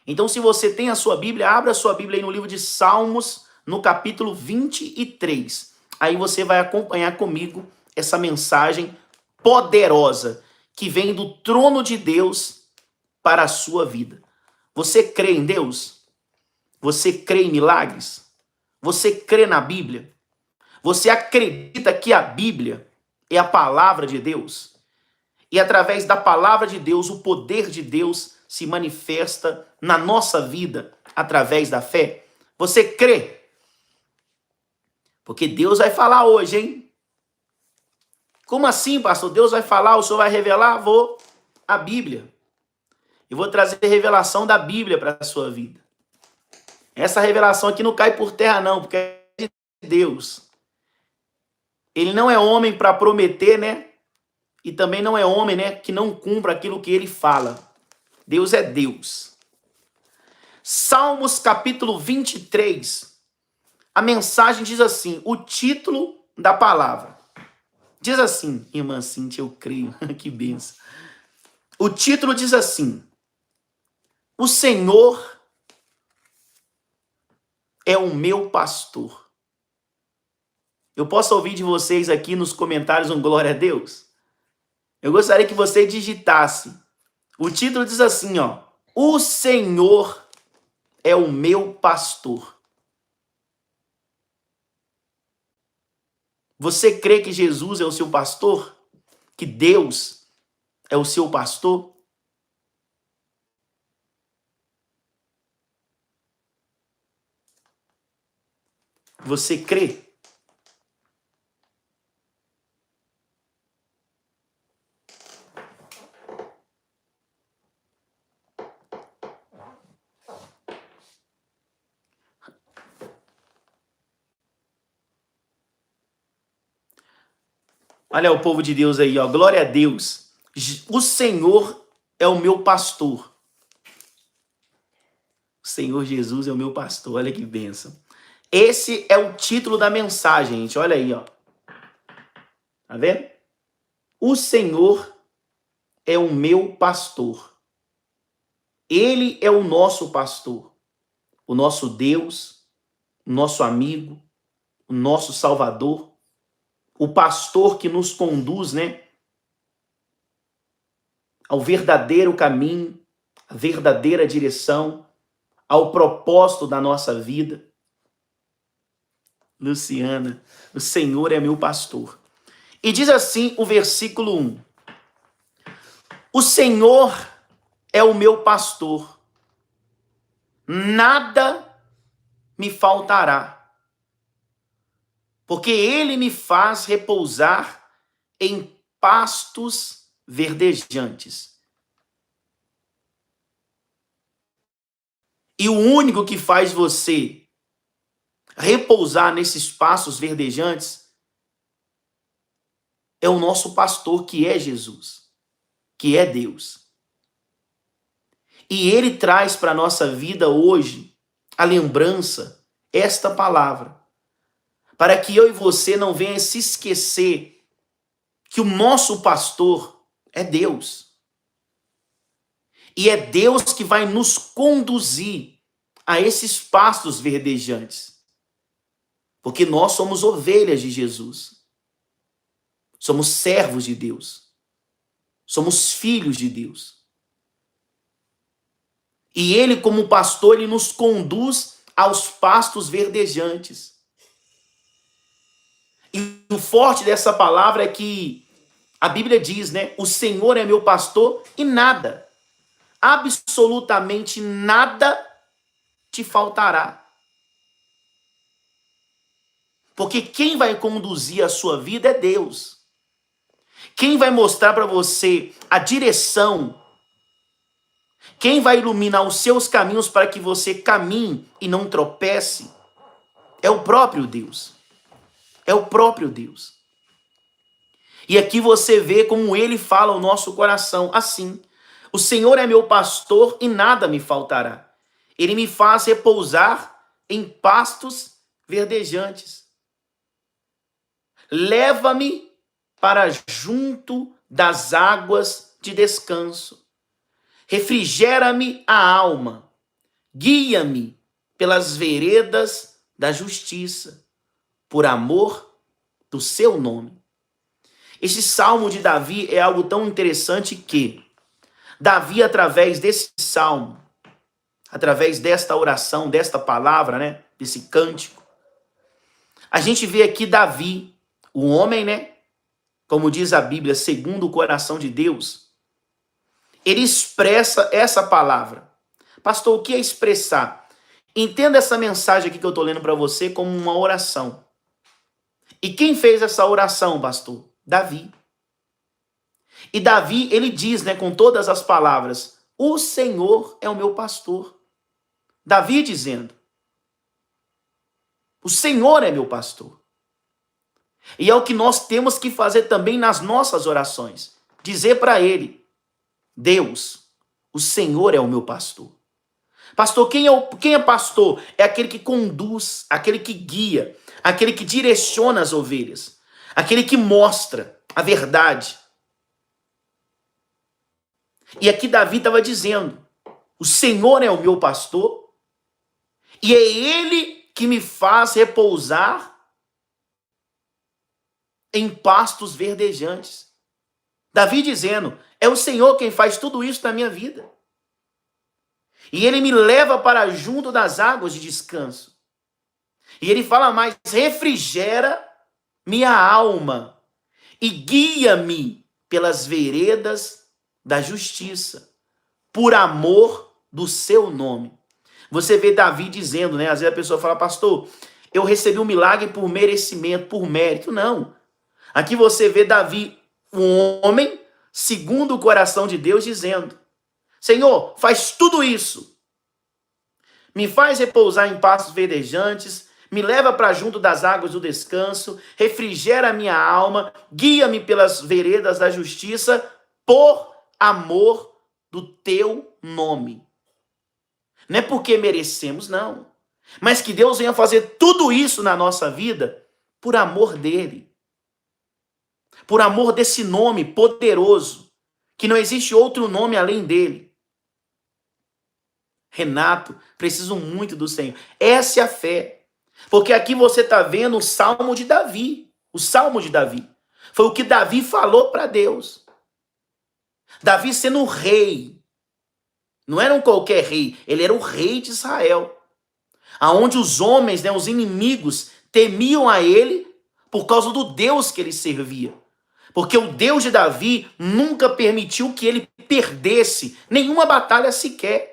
Então, se você tem a sua Bíblia, abra a sua Bíblia aí no livro de Salmos, no capítulo 23. Aí você vai acompanhar comigo essa mensagem poderosa que vem do trono de Deus para a sua vida. Você crê em Deus? Você crê em milagres? Você crê na Bíblia? Você acredita que a Bíblia é a palavra de Deus? E através da palavra de Deus, o poder de Deus se manifesta na nossa vida através da fé? Você crê? Porque Deus vai falar hoje, hein? Como assim, pastor? Deus vai falar, o senhor vai revelar? Vou. A Bíblia. Eu vou trazer revelação da Bíblia para a sua vida. Essa revelação aqui não cai por terra, não, porque é de Deus. Ele não é homem para prometer, né? E também não é homem, né, que não cumpra aquilo que ele fala. Deus é Deus. Salmos capítulo 23. A mensagem diz assim, o título da palavra. Diz assim, irmã Cíntia, eu creio, que benção. O título diz assim, o Senhor é o meu pastor. Eu posso ouvir de vocês aqui nos comentários um glória a Deus? Eu gostaria que você digitasse. O título diz assim, ó, o Senhor é o meu pastor. Você crê que Jesus é o seu pastor? Que Deus é o seu pastor? Você crê? Olha o povo de Deus aí, ó. Glória a Deus. O Senhor é o meu pastor. O Senhor Jesus é o meu pastor. Olha que bênção. Esse é o título da mensagem, gente. Olha aí, ó. Tá vendo? O Senhor é o meu pastor. Ele é o nosso pastor. O nosso Deus, o nosso amigo, o nosso Salvador. O pastor que nos conduz, né, ao verdadeiro caminho, à verdadeira direção, ao propósito da nossa vida. Luciana, o Senhor é meu pastor. E diz assim o versículo 1. O Senhor é o meu pastor. Nada me faltará. Porque ele me faz repousar em pastos verdejantes. E o único que faz você repousar nesses pastos verdejantes é o nosso pastor, que é Jesus, que é Deus. E ele traz para a nossa vida hoje a lembrança, esta palavra, para que eu e você não venha se esquecer que o nosso pastor é Deus. E é Deus que vai nos conduzir a esses pastos verdejantes. Porque nós somos ovelhas de Jesus. Somos servos de Deus. Somos filhos de Deus. E ele, como pastor, ele nos conduz aos pastos verdejantes. E o forte dessa palavra é que a Bíblia diz, né? O Senhor é meu pastor e nada, absolutamente nada te faltará. Porque quem vai conduzir a sua vida é Deus. Quem vai mostrar para você a direção, quem vai iluminar os seus caminhos para que você caminhe e não tropece, é o próprio Deus. É o próprio Deus. E aqui você vê como ele fala ao nosso coração assim: o Senhor é meu pastor e nada me faltará. Ele me faz repousar em pastos verdejantes. Leva-me para junto das águas de descanso. Refrigera-me a alma. Guia-me pelas veredas da justiça, por amor do seu nome. Esse salmo de Davi é algo tão interessante que Davi, através desse salmo, através desta oração, desta palavra, né, desse cântico, a gente vê aqui Davi, o homem, né, como diz a Bíblia, segundo o coração de Deus, ele expressa essa palavra. Pastor, o que é expressar? Entenda essa mensagem aqui que eu estou lendo para você como uma oração. E quem fez essa oração, pastor? Davi. E Davi, ele diz, né, com todas as palavras, o Senhor é o meu pastor. Davi dizendo, o Senhor é meu pastor. E é o que nós temos que fazer também nas nossas orações. Dizer para ele, Deus, o Senhor é o meu pastor. Pastor, quem é pastor? É aquele que conduz, aquele que guia, aquele que direciona as ovelhas, aquele que mostra a verdade. E aqui Davi estava dizendo, o Senhor é o meu pastor e é Ele que me faz repousar em pastos verdejantes. Davi dizendo, é o Senhor quem faz tudo isso na minha vida. E Ele me leva para junto das águas de descanso. E Ele fala mais, refrigera minha alma e guia-me pelas veredas da justiça, por amor do seu nome. Você vê Davi dizendo, né? Às vezes a pessoa fala, pastor, eu recebi um milagre por merecimento, por mérito. Não. Aqui você vê Davi, um homem, segundo o coração de Deus, dizendo, Senhor, faz tudo isso. Me faz repousar em pastos verdejantes, me leva para junto das águas do descanso, refrigera a minha alma, guia-me pelas veredas da justiça, por amor do teu nome. Não é porque merecemos, não. Mas que Deus venha fazer tudo isso na nossa vida por amor dele. Por amor desse nome poderoso, que não existe outro nome além dele. Renato, preciso muito do Senhor. Essa é a fé. Porque aqui você está vendo o Salmo de Davi. O Salmo de Davi. Foi o que Davi falou para Deus. Davi sendo rei. Não era um qualquer rei. Ele era o rei de Israel. Aonde os homens, né, os inimigos, temiam a ele por causa do Deus que ele servia. Porque o Deus de Davi nunca permitiu que ele perdesse nenhuma batalha sequer.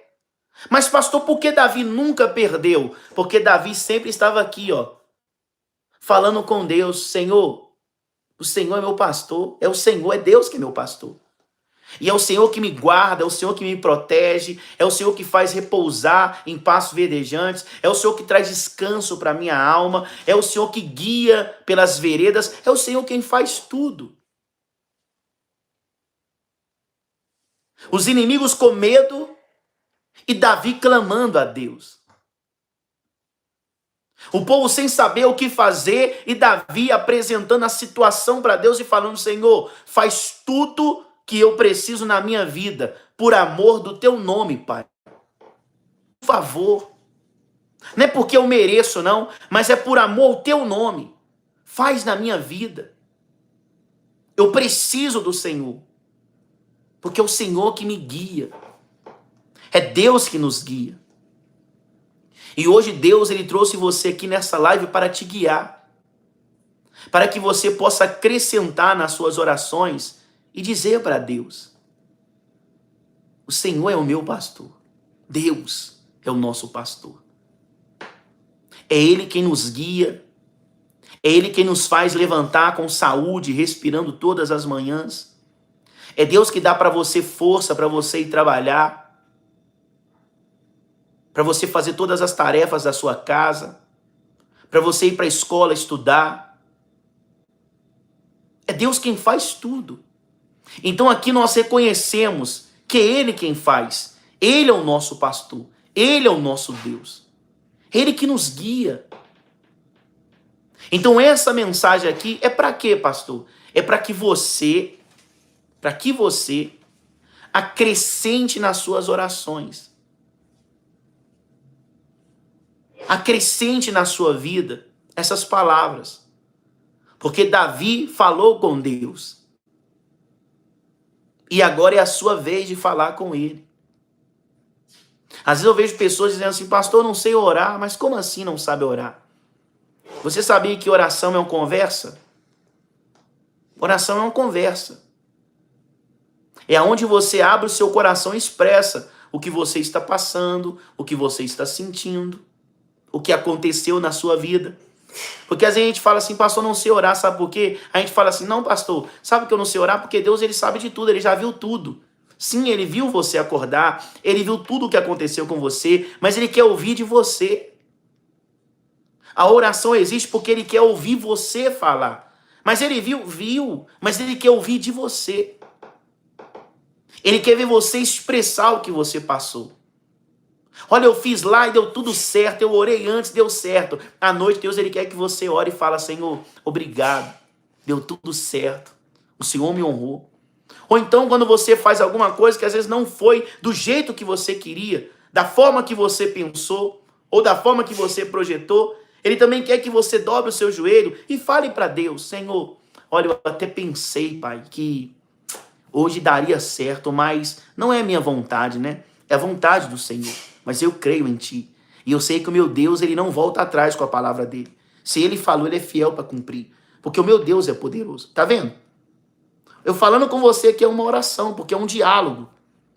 Mas, pastor, por que Davi nunca perdeu? Porque Davi sempre estava aqui, ó, falando com Deus, Senhor, o Senhor é meu pastor, é o Senhor, é Deus que é meu pastor. E é o Senhor que me guarda, é o Senhor que me protege, é o Senhor que faz repousar em pastos verdejantes, é o Senhor que traz descanso para minha alma, é o Senhor que guia pelas veredas, é o Senhor quem faz tudo. Os inimigos com medo e Davi clamando a Deus. O povo sem saber o que fazer e Davi apresentando a situação para Deus e falando, Senhor, faz tudo que eu preciso na minha vida, por amor do teu nome, Pai. Por favor. Não é porque eu mereço, não, mas é por amor ao teu nome. Faz na minha vida. Eu preciso do Senhor. Porque é o Senhor que me guia. É Deus que nos guia. E hoje Deus, ele trouxe você aqui nessa live para te guiar. Para que você possa acrescentar nas suas orações e dizer para Deus, o Senhor é o meu pastor. Deus é o nosso pastor. É Ele quem nos guia. É Ele quem nos faz levantar com saúde, respirando todas as manhãs. É Deus que dá para você força para você ir trabalhar. Para você fazer todas as tarefas da sua casa. Para você ir para a escola estudar. É Deus quem faz tudo. Então aqui nós reconhecemos que é Ele quem faz. Ele é o nosso pastor. Ele é o nosso Deus. Ele que nos guia. Então essa mensagem aqui é para quê, pastor? É para que você acrescente nas suas orações. Acrescente na sua vida essas palavras. Porque Davi falou com Deus. E agora é a sua vez de falar com ele. Às vezes eu vejo pessoas dizendo assim, pastor, eu não sei orar, mas como assim não sabe orar? Você sabia que oração é uma conversa? Oração é uma conversa. É onde você abre o seu coração e expressa o que você está passando, o que você está sentindo, o que aconteceu na sua vida. Porque às vezes a gente fala assim, pastor, não sei orar, sabe por quê? A gente fala assim, não, pastor, sabe que eu não sei orar? Porque Deus, ele sabe de tudo, ele já viu tudo. Sim, ele viu você acordar, ele viu tudo o que aconteceu com você, mas ele quer ouvir de você. A oração existe porque ele quer ouvir você falar. Mas ele viu, mas ele quer ouvir de você. Ele quer ver você expressar o que você passou. Olha, eu fiz lá e deu tudo certo, eu orei antes, deu certo. À noite, Deus, ele quer que você ore e fale, Senhor, obrigado, deu tudo certo, o Senhor me honrou. Ou então, quando você faz alguma coisa que às vezes não foi do jeito que você queria, da forma que você pensou, ou da forma que você projetou, ele também quer que você dobre o seu joelho e fale para Deus, Senhor, olha, eu até pensei, Pai, que hoje daria certo, mas não é minha vontade, né? É a vontade do Senhor. Mas eu creio em Ti. E eu sei que o meu Deus, ele não volta atrás com a palavra dele. Se ele falou, ele é fiel para cumprir. Porque o meu Deus é poderoso. Tá vendo? Eu falando com você que é uma oração, porque é um diálogo.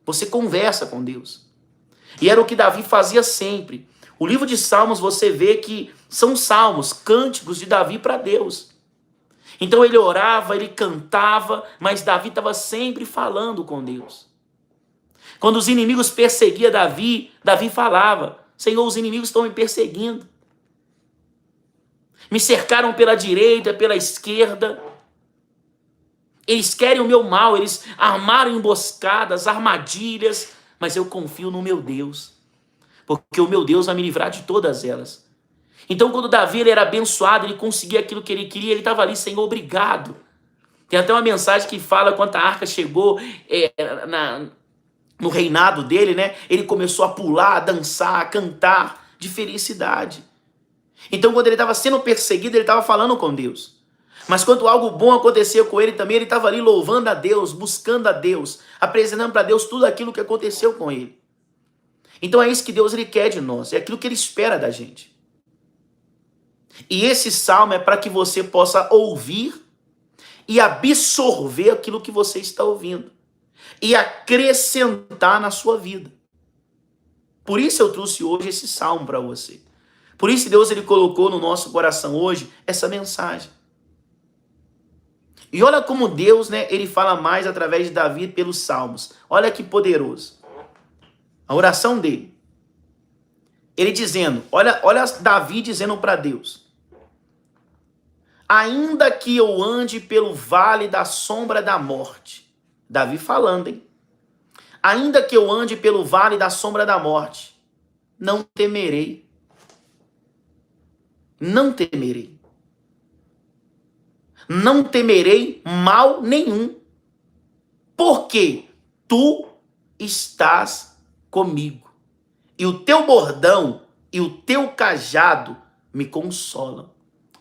Você conversa com Deus. E era o que Davi fazia sempre. O livro de Salmos, você vê que são salmos, cânticos de Davi para Deus. Então ele orava, ele cantava, mas Davi estava sempre falando com Deus. Quando os inimigos perseguiam Davi, Davi falava, Senhor, os inimigos estão me perseguindo. Me cercaram pela direita, pela esquerda. Eles querem o meu mal, eles armaram emboscadas, armadilhas, mas eu confio no meu Deus, porque o meu Deus vai me livrar de todas elas. Então, quando Davi ele era abençoado, ele conseguia aquilo que ele queria, ele estava ali, Senhor, obrigado. Tem até uma mensagem que fala quando a arca chegou no reinado dele, né? Ele começou a pular, a dançar, a cantar de felicidade. Então, quando ele estava sendo perseguido, ele estava falando com Deus. Mas quando algo bom acontecia com ele também, ele estava ali louvando a Deus, buscando a Deus, apresentando para Deus tudo aquilo que aconteceu com ele. Então é isso que Deus ele quer de nós, é aquilo que ele espera da gente. E esse salmo é para que você possa ouvir e absorver aquilo que você está ouvindo e acrescentar na sua vida. Por isso eu trouxe hoje esse salmo para você. Por isso Deus ele colocou no nosso coração hoje essa mensagem. E olha como Deus, né, ele fala mais através de Davi pelos salmos. Olha que poderoso. A oração dele. Ele dizendo, olha Davi dizendo para Deus. Ainda que eu ande pelo vale da sombra da morte. Davi falando, hein? Ainda que eu ande pelo vale da sombra da morte, não temerei. Não temerei. Não temerei mal nenhum, porque tu estás comigo. E o teu bordão e o teu cajado me consolam.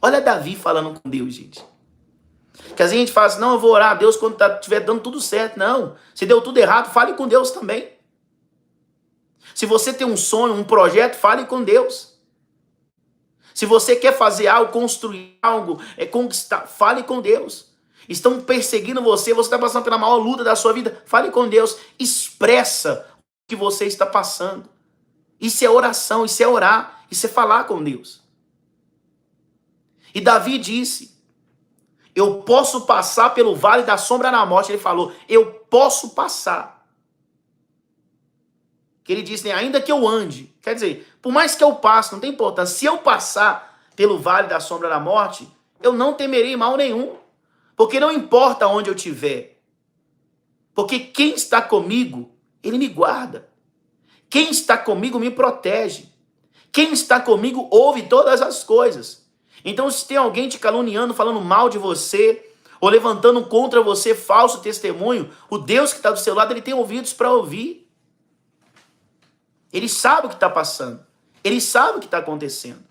Olha Davi falando com Deus, gente. Que às vezes a gente fala assim, não, eu vou orar a Deus quando estiver dando tudo certo. Não, se deu tudo errado, fale com Deus também. Se você tem um sonho, um projeto, fale com Deus. Se você quer fazer algo, construir algo, conquistar, fale com Deus. Estão perseguindo você, você está passando pela maior luta da sua vida, fale com Deus. Expressa o que você está passando. Isso é oração, isso é orar, isso é falar com Deus. E Davi disse, eu posso passar pelo vale da sombra da morte. Ele falou, eu posso passar. Que ele disse, né, ainda que eu ande. Quer dizer, por mais que eu passe, não tem importância. Se eu passar pelo vale da sombra da morte, eu não temerei mal nenhum. Porque não importa onde eu estiver. Porque quem está comigo, ele me guarda. Quem está comigo me protege. Quem está comigo ouve todas as coisas. Então, se tem alguém te caluniando, falando mal de você, ou levantando contra você falso testemunho, o Deus que está do seu lado, ele tem ouvidos para ouvir. Ele sabe o que está passando. Ele sabe o que está acontecendo.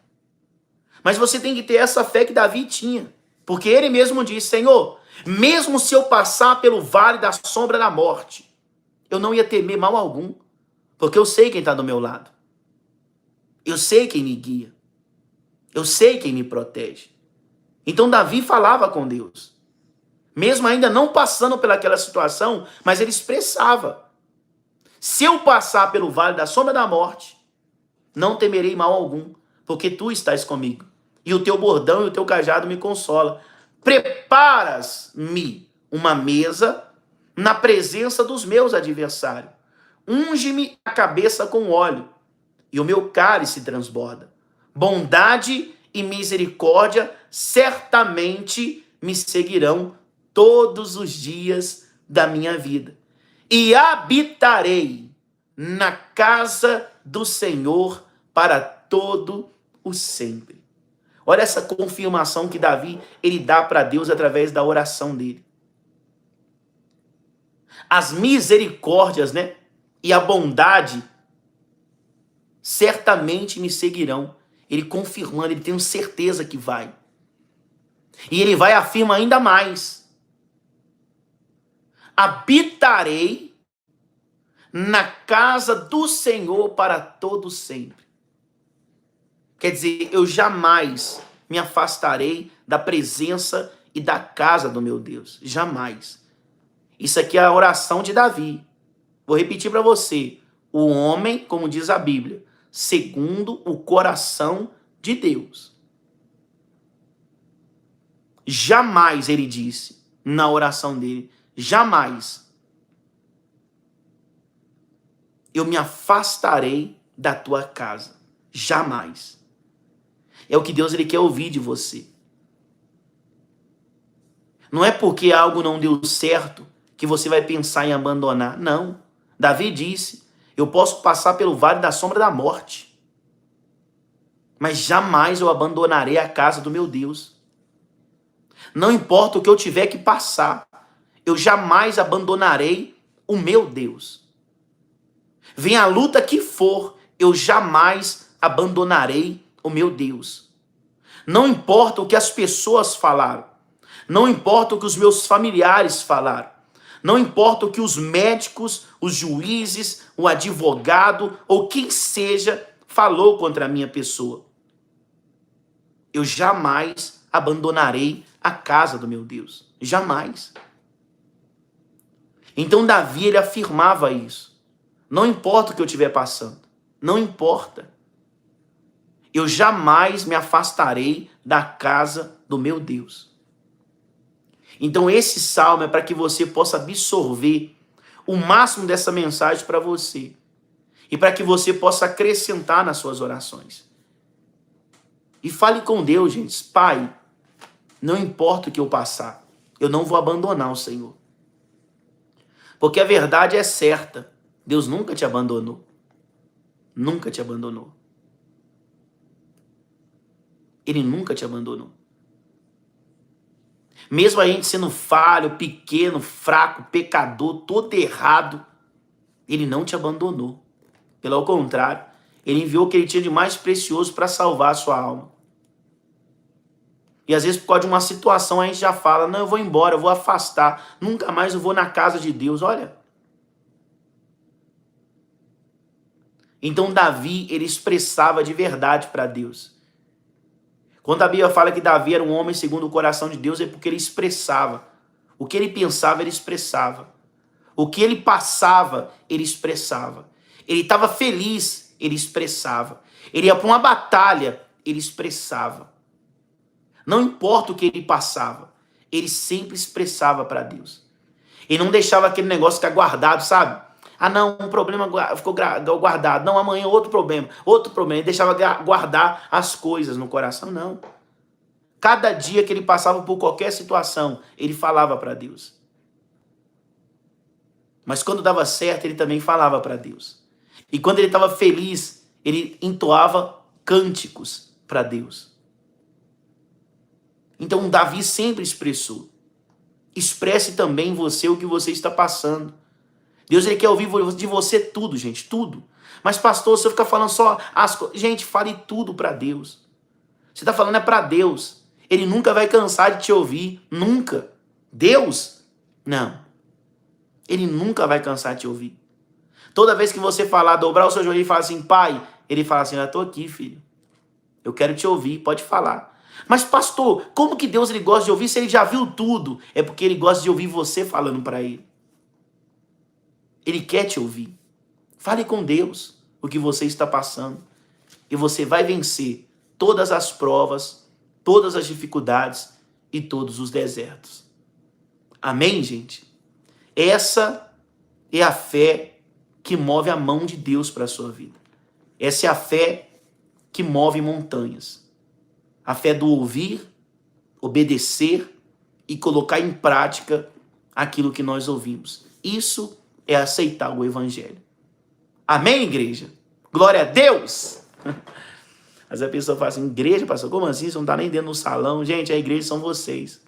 Mas você tem que ter essa fé que Davi tinha. Porque ele mesmo disse, Senhor, mesmo se eu passar pelo vale da sombra da morte, eu não ia temer mal algum. Porque eu sei quem está do meu lado. Eu sei quem me guia. Eu sei quem me protege. Então Davi falava com Deus. Mesmo ainda não passando pelaquela situação, mas ele expressava. Se eu passar pelo vale da sombra da morte, não temerei mal algum, porque tu estás comigo. E o teu bordão e o teu cajado me consola. Preparas-me uma mesa na presença dos meus adversários. Unge-me a cabeça com óleo, e o meu cálice transborda. Bondade e misericórdia certamente me seguirão todos os dias da minha vida. E habitarei na casa do Senhor para todo o sempre. Olha essa confirmação que Davi ele dá para Deus através da oração dele. As misericórdias, né? E a bondade certamente me seguirão. Ele confirmando, ele tem certeza que vai. E ele vai afirma ainda mais. Habitarei na casa do Senhor para todo sempre. Quer dizer, eu jamais me afastarei da presença e da casa do meu Deus. Jamais. Isso aqui é a oração de Davi. Vou repetir para você. O homem, como diz a Bíblia, segundo o coração de Deus. Jamais, ele disse na oração dele, jamais eu me afastarei da tua casa. Jamais. É o que Deus ele quer ouvir de você. Não é porque algo não deu certo que você vai pensar em abandonar. Não. Davi disse, eu posso passar pelo vale da sombra da morte, mas jamais eu abandonarei a casa do meu Deus. Não importa o que eu tiver que passar, eu jamais abandonarei o meu Deus. Venha a luta que for, eu jamais abandonarei o meu Deus. Não importa o que as pessoas falaram, não importa o que os meus familiares falaram, não importa o que os médicos, os juízes, o advogado ou quem seja falou contra a minha pessoa. Eu jamais abandonarei a casa do meu Deus. Jamais. Então Davi, ele afirmava isso. Não importa o que eu estiver passando. Não importa. Eu jamais me afastarei da casa do meu Deus. Então esse salmo é para que você possa absorver o máximo dessa mensagem para você. E para que você possa acrescentar nas suas orações. E fale com Deus, gente. Pai, não importa o que eu passar, eu não vou abandonar o Senhor. Porque a verdade é certa. Deus nunca te abandonou. Nunca te abandonou. Ele nunca te abandonou. Mesmo a gente sendo falho, pequeno, fraco, pecador, todo errado, ele não te abandonou. Pelo contrário, ele enviou o que ele tinha de mais precioso para salvar a sua alma. E às vezes por causa de uma situação a gente já fala, não, eu vou embora, eu vou afastar, nunca mais eu vou na casa de Deus. Olha. Então Davi, ele expressava de verdade para Deus. Quando a Bíblia fala que Davi era um homem segundo o coração de Deus, é porque ele expressava. O que ele pensava, ele expressava. O que ele passava, ele expressava. Ele estava feliz, ele expressava. Ele ia para uma batalha, ele expressava. Não importa o que ele passava, ele sempre expressava para Deus. Ele não deixava aquele negócio ficar guardado, sabe? Ah, não, um problema ficou guardado. Não, amanhã outro problema. Ele deixava guardar as coisas no coração, não. Cada dia que ele passava por qualquer situação, ele falava para Deus. Mas quando dava certo, ele também falava para Deus. E quando ele estava feliz, ele entoava cânticos para Deus. Então Davi sempre expressou. Expresse também você o que você está passando. Deus, ele quer ouvir de você tudo, gente, tudo. Mas, pastor, se eu ficar falando só as coisas... Gente, fale tudo para Deus. Você está falando é para Deus. Ele nunca vai cansar de te ouvir. Nunca. Deus? Não. Ele nunca vai cansar de te ouvir. Toda vez que você falar, dobrar o seu joelho e falar assim, pai, ele fala assim, eu estou aqui, filho. Eu quero te ouvir, pode falar. Mas, pastor, como que Deus ele gosta de ouvir se ele já viu tudo? É porque ele gosta de ouvir você falando para ele. Ele quer te ouvir. Fale com Deus o que você está passando. E você vai vencer todas as provas, todas as dificuldades e todos os desertos. Amém, gente? Essa é a fé que move a mão de Deus para a sua vida. Essa é a fé que move montanhas. A fé do ouvir, obedecer e colocar em prática aquilo que nós ouvimos. Isso é aceitar o evangelho. Amém, igreja? Glória a Deus! Mas a pessoa fala assim, igreja, pastor, como assim? Você não está nem dentro do salão. Gente, a igreja são vocês.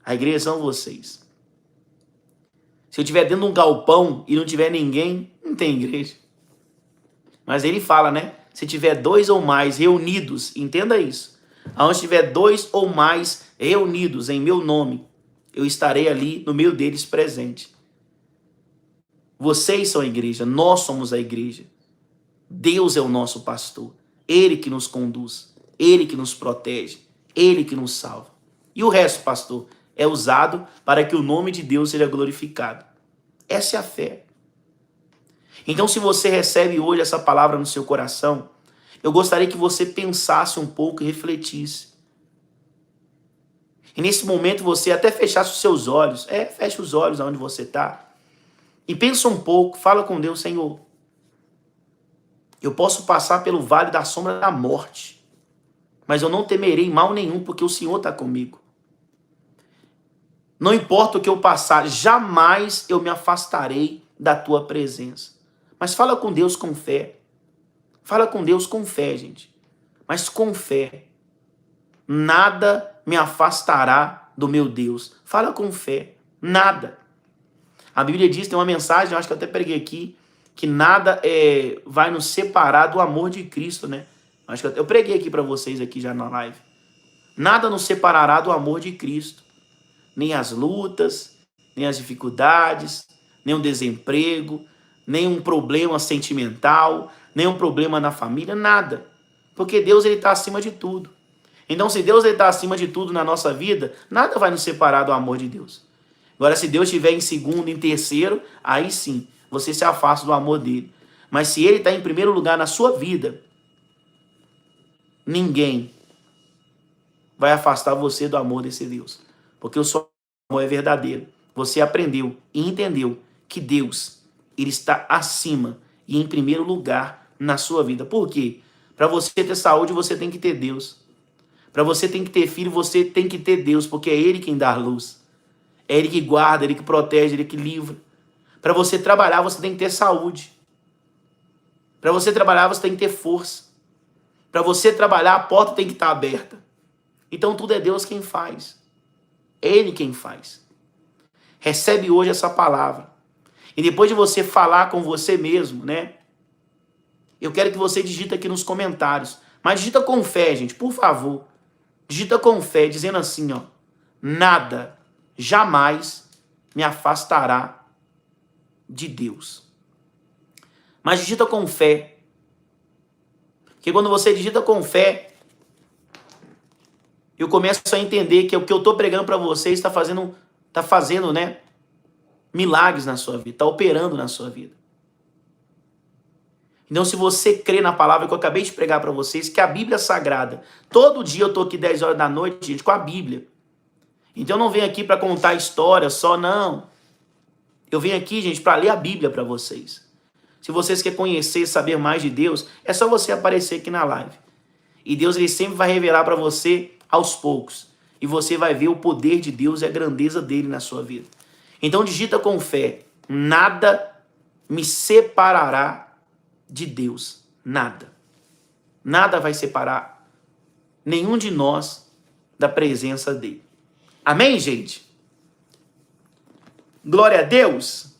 A igreja são vocês. Se eu estiver dentro de um galpão e não tiver ninguém, não tem igreja. Mas ele fala, né? Se tiver 2 ou mais reunidos, entenda isso. Aonde tiver 2 ou mais reunidos em meu nome, eu estarei ali no meio deles presente. Vocês são a igreja, nós somos a igreja. Deus é o nosso pastor. Ele que nos conduz, ele que nos protege, ele que nos salva. E o resto, pastor, é usado para que o nome de Deus seja glorificado. Essa é a fé. Então, se você recebe hoje essa palavra no seu coração, eu gostaria que você pensasse um pouco e refletisse. E nesse momento você até fechasse os seus olhos. Feche os olhos onde você está. E pensa um pouco, fala com Deus, Senhor. Eu posso passar pelo vale da sombra da morte, mas eu não temerei mal nenhum, porque o Senhor está comigo. Não importa o que eu passar, jamais eu me afastarei da tua presença. Mas fala com Deus com fé. Fala com Deus com fé, gente. Mas com fé. Nada me afastará do meu Deus. Fala com fé. Nada. A Bíblia diz, tem uma mensagem, eu acho que eu até preguei aqui, que nada vai nos separar do amor de Cristo, né? Acho que eu preguei aqui para vocês aqui já na live. Nada nos separará do amor de Cristo. Nem as lutas, nem as dificuldades, nem o desemprego, nem um problema sentimental, nem um problema na família, nada. Porque Deus está acima de tudo. Então, se Deus está acima de tudo na nossa vida, nada vai nos separar do amor de Deus. Agora, se Deus estiver em segundo, em terceiro, aí sim, você se afasta do amor dele. Mas se ele está em primeiro lugar na sua vida, ninguém vai afastar você do amor desse Deus. Porque o seu amor é verdadeiro. Você aprendeu e entendeu que Deus, ele está acima e em primeiro lugar na sua vida. Por quê? Para você ter saúde, você tem que ter Deus. Para você ter que ter filho, você tem que ter Deus, porque é ele quem dá a luz. É ele que guarda, ele que protege, ele que livra. Para você trabalhar, você tem que ter saúde. Para você trabalhar, você tem que ter força. Para você trabalhar, a porta tem que estar aberta. Então tudo é Deus quem faz. É ele quem faz. Recebe hoje essa palavra. E depois de você falar com você mesmo, né? Eu quero que você digita aqui nos comentários. Mas digita com fé, gente, por favor. Digita com fé, dizendo assim, ó. Nada, jamais me afastará de Deus. Mas digita com fé. Porque quando você digita com fé, eu começo a entender que o que eu estou pregando para vocês está fazendo, né, milagres na sua vida, está operando na sua vida. Então, se você crê na palavra que eu acabei de pregar para vocês, que a Bíblia é sagrada, todo dia eu estou aqui 10 horas da noite, gente, com a Bíblia. Então, eu não venho aqui para contar história só, não. Eu venho aqui, gente, para ler a Bíblia para vocês. Se vocês querem conhecer, saber mais de Deus, é só você aparecer aqui na live. E Deus, ele sempre vai revelar para você aos poucos. E você vai ver o poder de Deus e a grandeza dele na sua vida. Então, digita com fé. Nada me separará de Deus. Nada. Nada vai separar nenhum de nós da presença dele. Amém, gente? Glória a Deus.